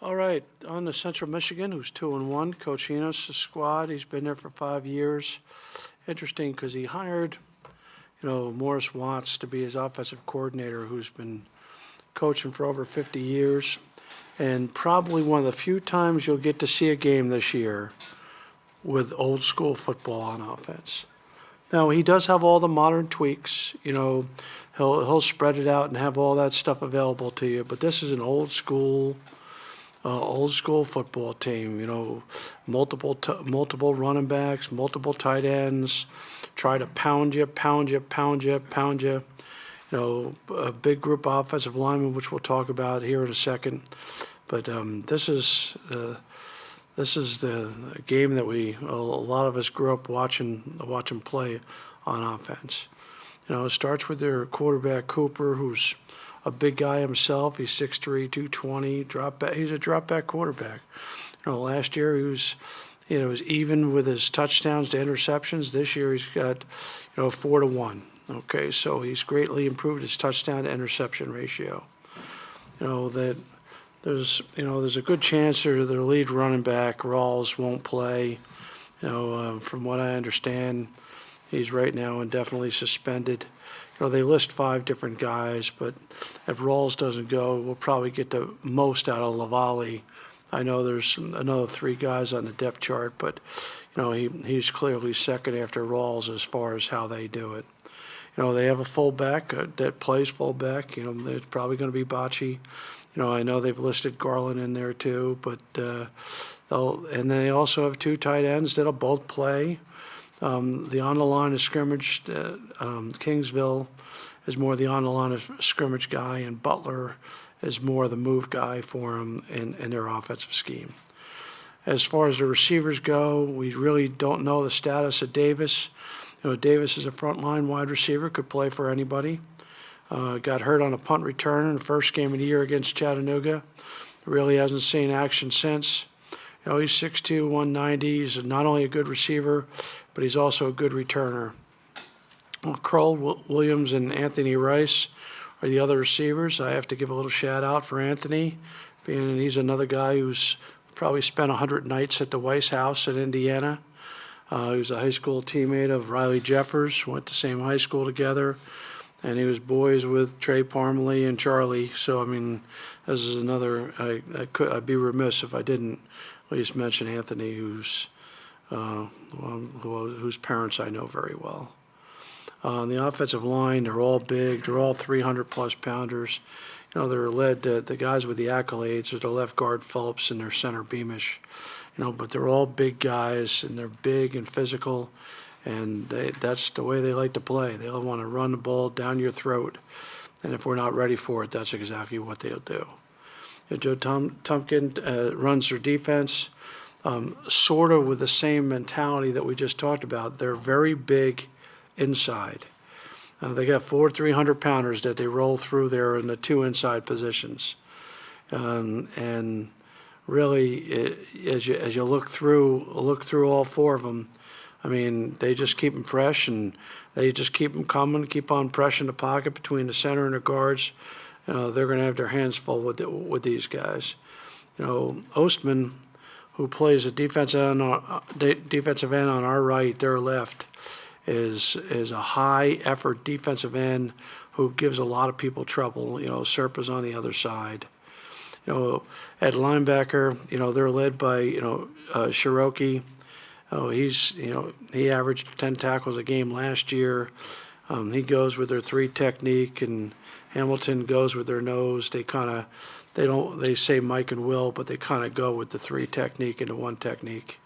All right, on to Central Michigan, who's 2-1. Coach Enos' squad, he's been there for 5 years. Interesting because he hired, Morris Watts to be his offensive coordinator, who's been coaching for over 50 years. And probably one of the few times you'll get to see a game this year with old school football on offense. Now, he does have all the modern tweaks, he'll spread it out and have all that stuff available to you, but this is an old school football team, multiple running backs, multiple tight ends, try to pound you, a big group of offensive linemen, which we'll talk about here in a second. But this is the game that a lot of us grew up watching play on offense. It starts with their quarterback Cooper, who's a big guy himself. He's 6'3", 220, drop back. He's a drop back quarterback. Last year he was even with his touchdowns to interceptions. This year he's got 4-1. Okay, so he's greatly improved his touchdown to interception ratio. That there's a good chance that their lead running back Rawls won't play. From what I understand, he's right now indefinitely suspended. They list 5 different guys, but if Rawls doesn't go, we'll probably get the most out of Lavallee. I know there's another 3 guys on the depth chart, but he's clearly second after Rawls as far as how they do it. They have a fullback that plays fullback. It's probably going to be Bocce. I know they've listed Garland in there too, but and they also have 2 tight ends that'll both play. The on the line of scrimmage, Kingsville is more the on the line of scrimmage guy, and Butler is more the move guy for them in their offensive scheme. As far as the receivers go, we really don't know the status of Davis. Davis is a frontline wide receiver, could play for anybody. Got hurt on a punt return in the first game of the year against Chattanooga. Really hasn't seen action since. He's 6'2", 190. He's not only a good receiver, but he's also a good returner. Kroll, Williams, and Anthony Rice are the other receivers. I have to give a little shout out for Anthony, being he's another guy who's probably spent 100 nights at the Weis house in Indiana. He was a high school teammate of Riley Jeffers, went to the same high school together, and he was boys with Trey Parmalee and Charlie. So, this is another, I'd be remiss if I didn't at least mention Anthony, whose parents I know very well. On the offensive line, they're all big. They're all 300-plus pounders. They're led, the guys with the accolades are the left guard Phillips and their center Beamish. But they're all big guys, and they're big and physical, and that's the way they like to play. They want to run the ball down your throat, and if we're not ready for it, that's exactly what they'll do. Joe Tumpkin runs their defense, sort of with the same mentality that we just talked about. They're very big inside. They got 4 300-pounders that they roll through there in the 2 inside positions. And really, as you look through all 4 of them, they just keep them fresh, and they just keep them coming, keep on pressing the pocket between the center and the guards. They're going to have their hands full with these guys. Ostman, who plays a defensive end on our right, their left, is a high-effort defensive end who gives a lot of people trouble. Serpa's on the other side. At linebacker, they're led by Cherokee. He averaged 10 tackles a game last year. He goes with their 3 technique, and Hamilton goes with their nose. They say Mike and Will, but they kind of go with the 3 technique and the 1 technique.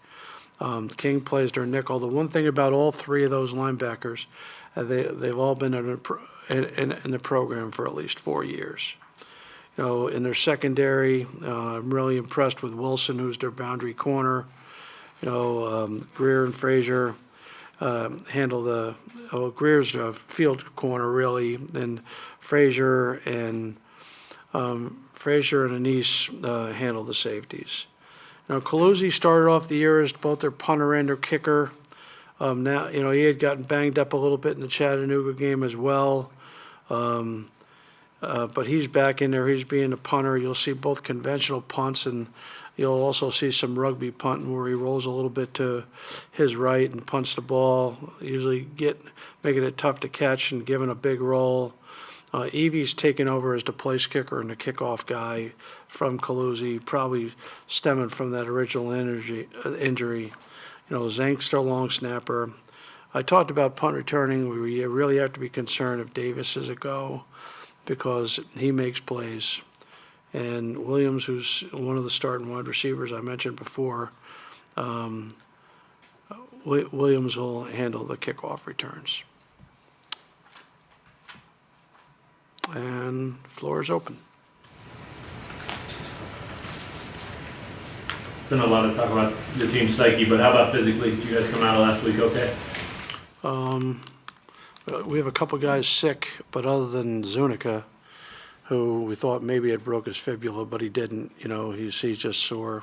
King plays their nickel. The one thing about all 3 of those linebackers, they've all been in the program for at least 4 years. In their secondary, I'm really impressed with Wilson, who's their boundary corner. Greer and Frazier handle Greer's the field corner really, and Frazier and Anise handle the safeties. Coluzzi started off the year as both their punter and their kicker. Now, he had gotten banged up a little bit in the Chattanooga game as well. but he's back in there. He's being a punter. You'll see both conventional punts, and you'll also see some rugby punting where he rolls a little bit to his right and punts the ball, usually making it tough to catch and giving a big roll. Evie's taken over as the place kicker and the kickoff guy from Calusi, probably stemming from that original injury. Zank's their long snapper. I talked about punt returning. We really have to be concerned if Davis is a go because he makes plays. And Williams, who's one of the starting wide receivers I mentioned before, Williams will handle the kickoff returns. And floor is open. Been a lot of talk about your team's psyche, but how about physically? Did you guys come out of last week okay? We have a couple guys sick, but other than Zuniga, who we thought maybe had broke his fibula, but he didn't. He's just sore.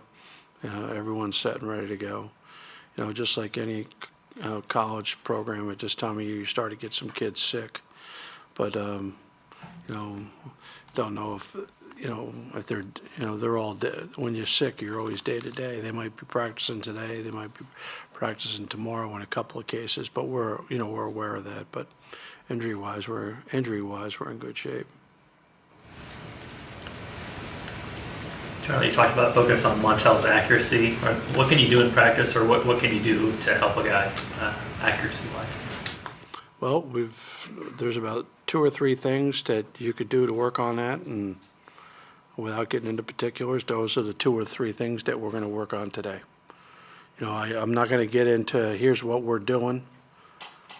Everyone's set and ready to go. Just like any college program at this time of year, you start to get some kids sick. But don't know if they're all dead. When you're sick, you're always day to day. They might be practicing today. They might be practicing tomorrow in a couple of cases. But we're aware of that. But injury wise, we're in good shape. Charlie, you talked about focus on Montel's accuracy. What can you do in practice, or what can you do to help a guy accuracy-wise? Well, there's about 2 or 3 things that you could do to work on that, and without getting into particulars, those are the 2 or 3 things that we're going to work on today. I'm not going to get into here's what we're doing,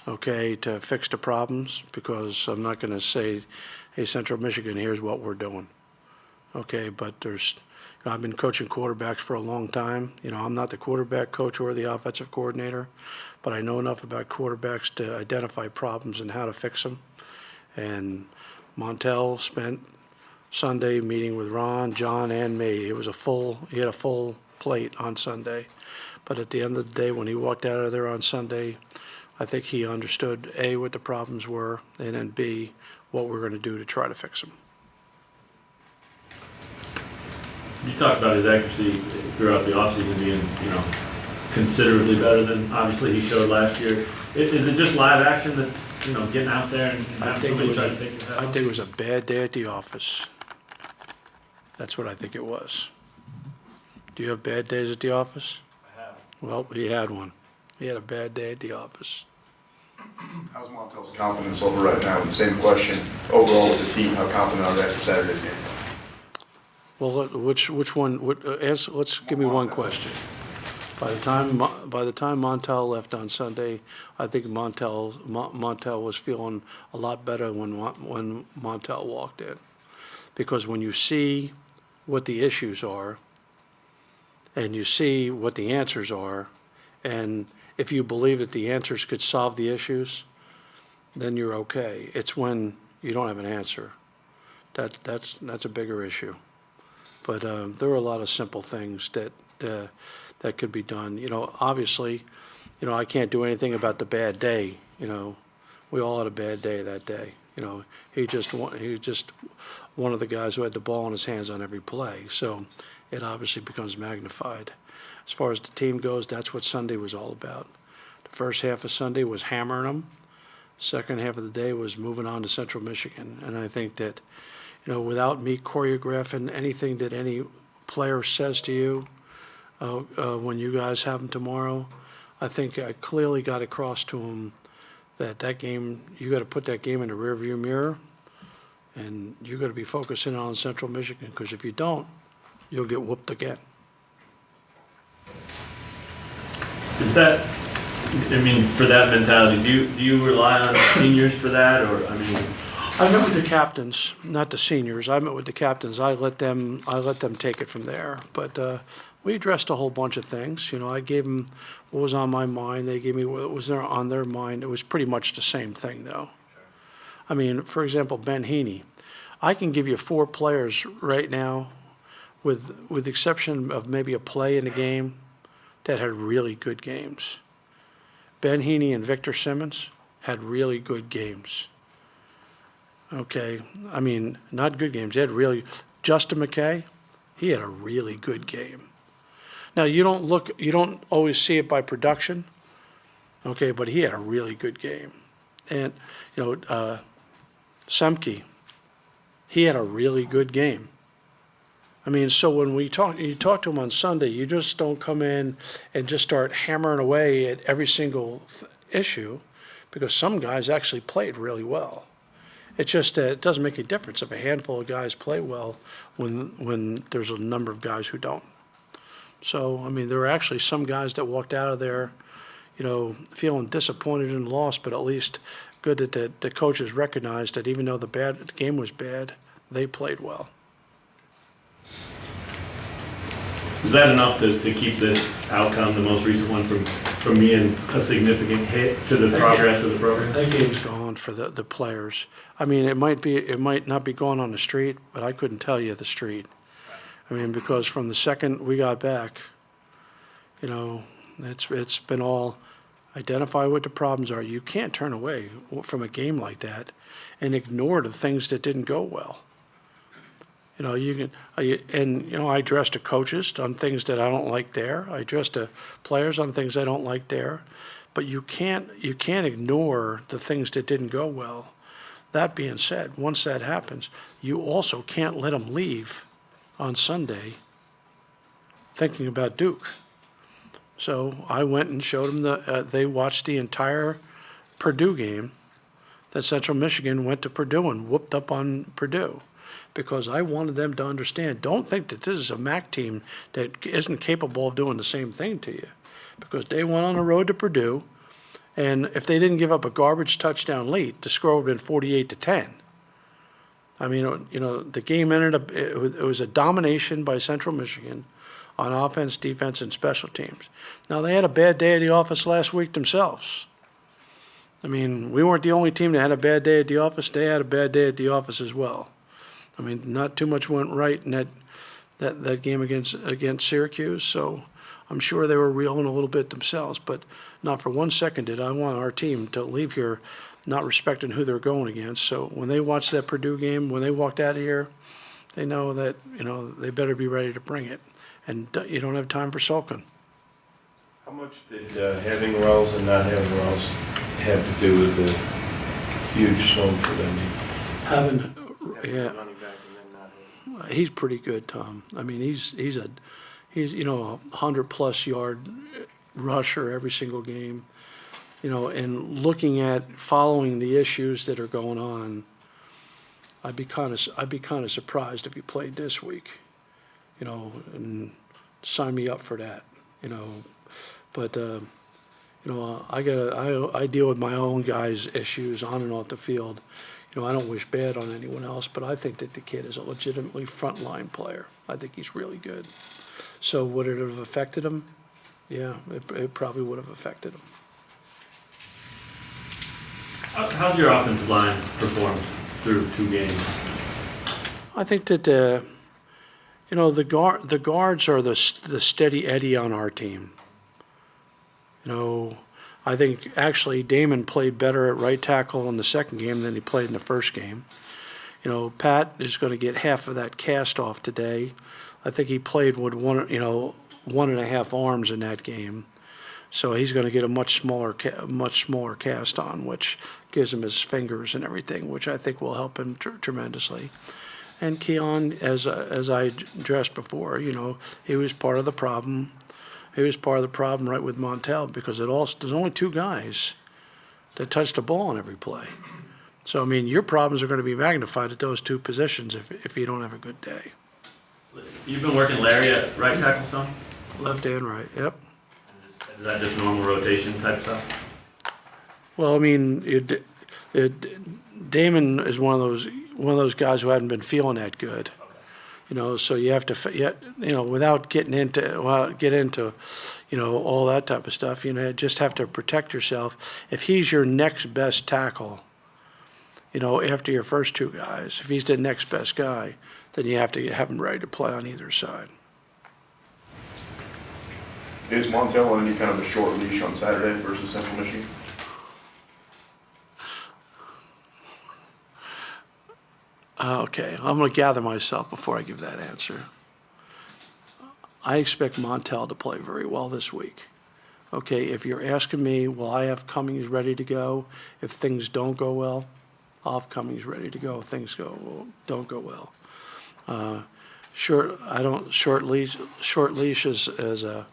okay, to fix the problems, because I'm not going to say, hey, Central Michigan, here's what we're doing. Okay, but I've been coaching quarterbacks for a long time. I'm not the quarterback coach or the offensive coordinator, but I know enough about quarterbacks to identify problems and how to fix them. And Montel spent Sunday meeting with Ron, John, and me. He had a full plate on Sunday. But at the end of the day, when he walked out of there on Sunday, I think he understood, A, what the problems were, and then B, what we're going to do to try to fix them. You talked about his accuracy throughout the offseason being, considerably better than obviously he showed last year. Is it just live action that's, getting out there and having somebody try to take his head off? I think it was a bad day at the office. That's what I think it was. Do you have bad days at the office? I have. Well, he had one. He had a bad day at the office. How's Montel's confidence level right now? And the same question, overall with the team, how confident are they after Saturday's game? Well, which one? Let's give me one question. By the time Montel left on Sunday, I think Montel was feeling a lot better when Montel walked in, because when you see what the issues are, and you see what the answers are, and if you believe that the answers could solve the issues, then you're okay. It's when you don't have an answer that's a bigger issue. But there were a lot of simple things that could be done. Obviously, I can't do anything about the bad day. We all had a bad day that day. He just one of the guys who had the ball in his hands on every play. So it obviously becomes magnified. As far as the team goes, that's what Sunday was all about. The first half of Sunday was hammering them. Second half of the day was moving on to Central Michigan. And I think that, without me choreographing anything that any player says to you when you guys have them tomorrow, I think I clearly got across to them that game, you got to put that game in the rearview mirror, and you got to be focusing on Central Michigan, because if you don't, you'll get whooped again. Is that, for that mentality, do you rely on seniors for that, or I met with the captains, not the seniors. I met with the captains. I let them take it from there. But we addressed a whole bunch of things. I gave them what was on my mind. They gave me what was on their mind. It was pretty much the same thing, though. For example, Ben Heaney. I can give you 4 players right now, with the exception of maybe a play in the game, that had really good games. Ben Heaney and Victor Simmons had really good games. okay? I mean, not good games. They had really, Justin McKay, he had a really good game. Now, you don't always see it by production, okay, but he had a really good game. And, Semke, he had a really good game. I mean, so when you talk to him on Sunday, you just don't come in and just start hammering away at every single issue, because some guys actually played really well. It's just that it doesn't make a difference if a handful of guys play well when there's a number of guys who don't. So, I mean, there were actually some guys that walked out of there, feeling disappointed in the loss, but at least good that the coaches recognized that even though the game was bad, they played well. Is that enough to keep this outcome, the most recent one, from being a significant hit to the progress of the program? That game's gone for the players. I mean, it might not be going on the street, but I couldn't tell you the street. I mean, because from the second we got back, it's been all identify what the problems are. You can't turn away from a game like that and ignore the things that didn't go well. I address the coaches on things that I don't like there. I address the players on things I don't like there. But you can't ignore the things that didn't go well. That being said, once that happens, you also can't let them leave on Sunday thinking about Duke. So I went and showed them they watched the entire Purdue game that Central Michigan went to Purdue and whooped up on Purdue, because I wanted them to understand, don't think that this is a MAC team that isn't capable of doing the same thing to you, because they went on the road to Purdue, and if they didn't give up a garbage touchdown late, the score would have been 48-10. I mean, the game ended up, it was a domination by Central Michigan on offense, defense, and special teams. Now, they had a bad day at the office last week themselves. I mean, we weren't the only team that had a bad day at the office. They had a bad day at the office as well. I mean, not too much went right in that game against Syracuse, so I'm sure they were reeling a little bit themselves, but not for 1 second did I want our team to leave here not respecting who they're going against. So when they watched that Purdue game, when they walked out of here, they know that, they better be ready to bring it. And you don't have time for sulking. How much did having Wells and not having Wells have to do with the huge swing for them? Having Having running back and then not having. He's pretty good, Tom. I mean, he's a 100+ yard rusher every single game. And looking at following the issues that are going on, I'd be kind of surprised if he played this week. And sign me up for that. But I deal with my own guys' issues on and off the field. I don't wish bad on anyone else, but I think that the kid is a legitimately frontline player. I think he's really good. So would it have affected him? Yeah, it probably would have affected him. How's your offensive line performed through 2 games? I think that the guards are the steady Eddie on our team. I think actually Damon played better at right tackle in the second game than he played in the first game. Pat is going to get half of that cast off today. I think he played with 1.5 arms in that game. So he's going to get a much smaller cast on, which gives him his fingers and everything, which I think will help him tremendously. And Keon, as I addressed before, he was part of the problem. He was part of the problem right with Montel, because there's only 2 guys that touch the ball on every play. So, I mean, your problems are going to be magnified at those 2 positions if you don't have a good day. You've been working Larry at right tackle some? Left and right, yep. Is that just normal rotation type stuff? Well, I mean, Damon is one of those guys who hadn't been feeling that good. So you have to, without getting into all that type of stuff, just have to protect yourself. If he's your next best tackle, after your first 2 guys, if he's the next best guy, then you have to have him ready to play on either side. Is Montel on any kind of a short leash on Saturday versus Central Michigan? Okay, I'm going to gather myself before I give that answer. I expect Montel to play very well this week. Okay, if you're asking me, will I have Cummings ready to go if things don't go well? I'll have Cummings ready to go if things don't go well. Short leash is a,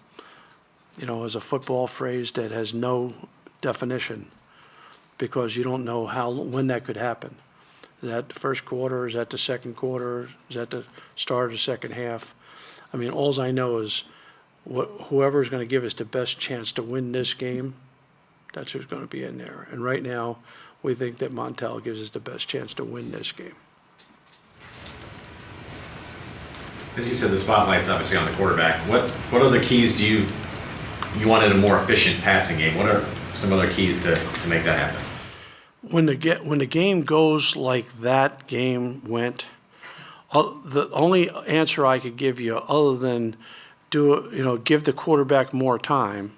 is a football phrase that has no definition because you don't know when that could happen. Is that the first quarter? Is that the second quarter? Is that the start of the second half? I mean, alls I know is whoever's going to give us the best chance to win this game, that's who's going to be in there. And right now, we think that Montel gives us the best chance to win this game. As you said, the spotlight's obviously on the quarterback. What other keys do you want in a more efficient passing game? What are some other keys to make that happen? When the game goes like that game went, the only answer I could give you other than give the quarterback more time,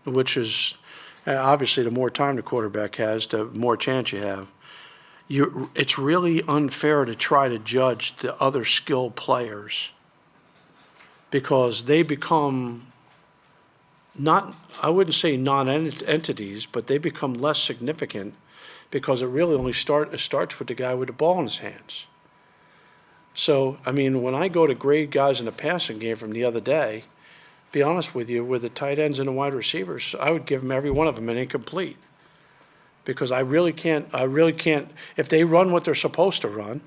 which is obviously the more time the quarterback has, the more chance you have. It's really unfair to try to judge the other skilled players because they become I wouldn't say non-entities, but they become less significant because it really only starts with the guy with the ball in his hands. So, I mean, when I go to grade guys in the passing game from the other day, be honest with you, with the tight ends and the wide receivers, I would give them every one of them an incomplete. Because I really can't, if they run what they're supposed to run,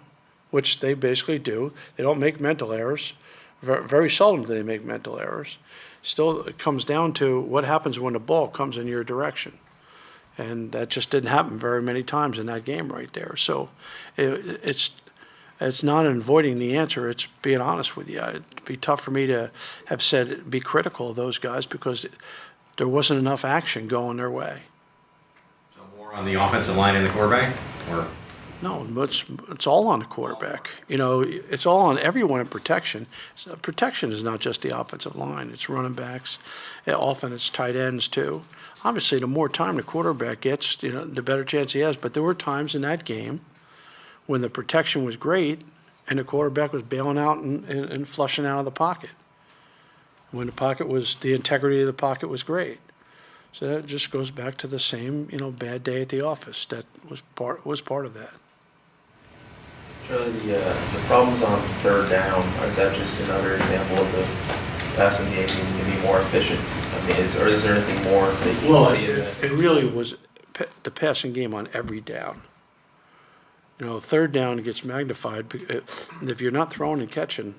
which they basically do, they don't make mental errors. Very seldom do they make mental errors. Still, it comes down to what happens when the ball comes in your direction. And that just didn't happen very many times in that game right there. So it's not avoiding the answer, it's being honest with you. It'd be tough for me to have said, be critical of those guys because there wasn't enough action going their way. So more on the offensive line and the quarterback? Or? No, it's all on the quarterback. It's all on everyone in protection. So protection is not just the offensive line. It's running backs. Often it's tight ends too. Obviously, the more time the quarterback gets, the better chance he has. But there were times in that game when the protection was great and the quarterback was bailing out and flushing out of the pocket. When the integrity of the pocket was great. So that just goes back to the same, bad day at the office. That was part of that. Charlie, the problems on third down, is that just another example of the passing game needing to be more efficient? I mean, is there anything more that you can see in that? It really was the passing game on every down. Third down gets magnified. If you're not throwing and catching,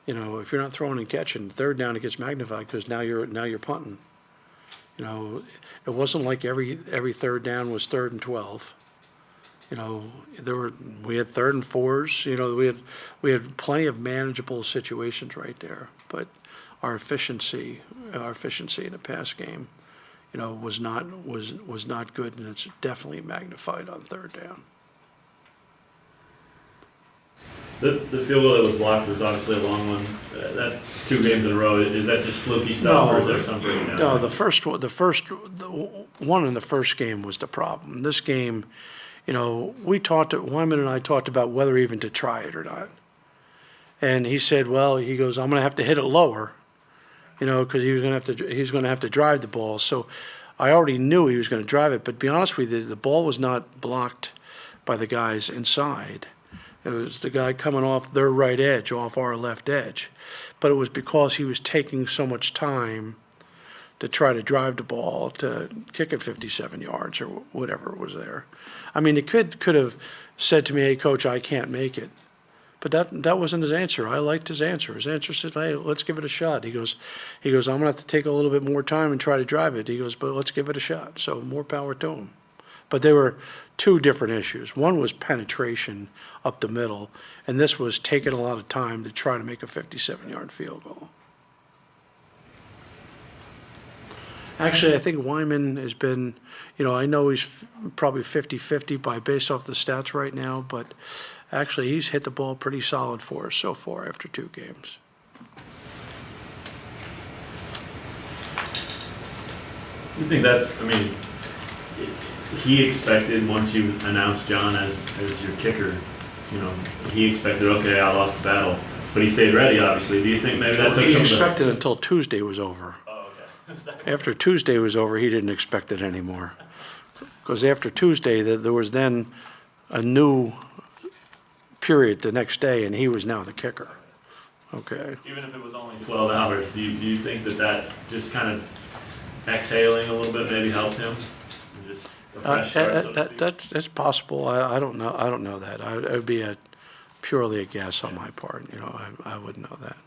third down it gets magnified because now you're punting. It wasn't like every third down was 3rd and 12. We had 3rd and 4s. We had plenty of manageable situations right there. But our efficiency in the pass game, was not good, and it's definitely magnified on third down. The field goal that was blocked was obviously a long one. That's 2 games in a row. Is that just fluky stuff, or is there something? No, the one in the first game was the problem. This game, Wyman and I talked about whether even to try it or not. And he said, he goes, I'm going to have to hit it lower, because he's going to have to drive the ball. So I already knew he was going to drive it. But to be honest with you, the ball was not blocked by the guys inside. It was the guy coming off their right edge, off our left edge. But it was because he was taking so much time to try to drive the ball to kick it 57 yards or whatever was there. I mean, he could have said to me, hey, Coach, I can't make it. But that wasn't his answer. I liked his answer. His answer said, hey, let's give it a shot. He goes, I'm going to have to take a little bit more time and try to drive it. He goes, but let's give it a shot. So more power to him. But there were 2 different issues. One was penetration up the middle, and this was taking a lot of time to try to make a 57-yard field goal. Actually, I think Wyman has been, I know he's probably 50-50 based off the stats right now, but actually he's hit the ball pretty solid for us so far after 2 games. You think that, he expected, once you announced John as your kicker, you know, he expected, okay, I lost the battle, but he stayed ready, obviously. Do you think maybe that took He some of the? expected until Tuesday was over. Oh, okay. After Tuesday was over, he didn't expect it anymore. Because after Tuesday, there was then a new period the next day, and he was now the kicker. Okay. Even if it was only 12 hours, do you think that just kind of exhaling a little bit maybe helped him? And just a fresh start, so to speak? That's possible. I don't know that. It would be purely a guess on my part. You know, I wouldn't know that.